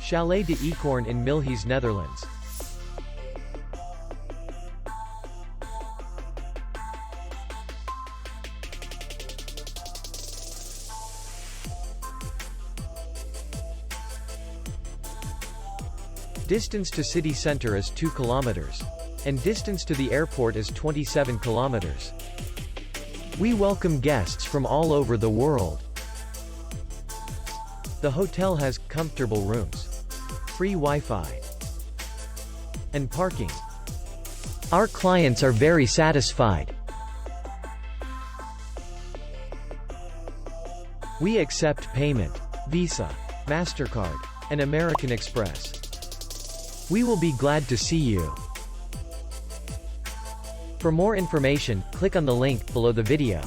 Chalet De Eekhoorn in Milheeze, Netherlands. Distance to city center is 2 kilometers. And distance to the airport is 27 kilometers. We welcome guests from all over the world. The hotel has comfortable rooms, free Wi-Fi, and parking. Our clients are very satisfied. We accept payment, Visa, MasterCard, and American Express. We will be glad to see you. For more information, click on the link below the video.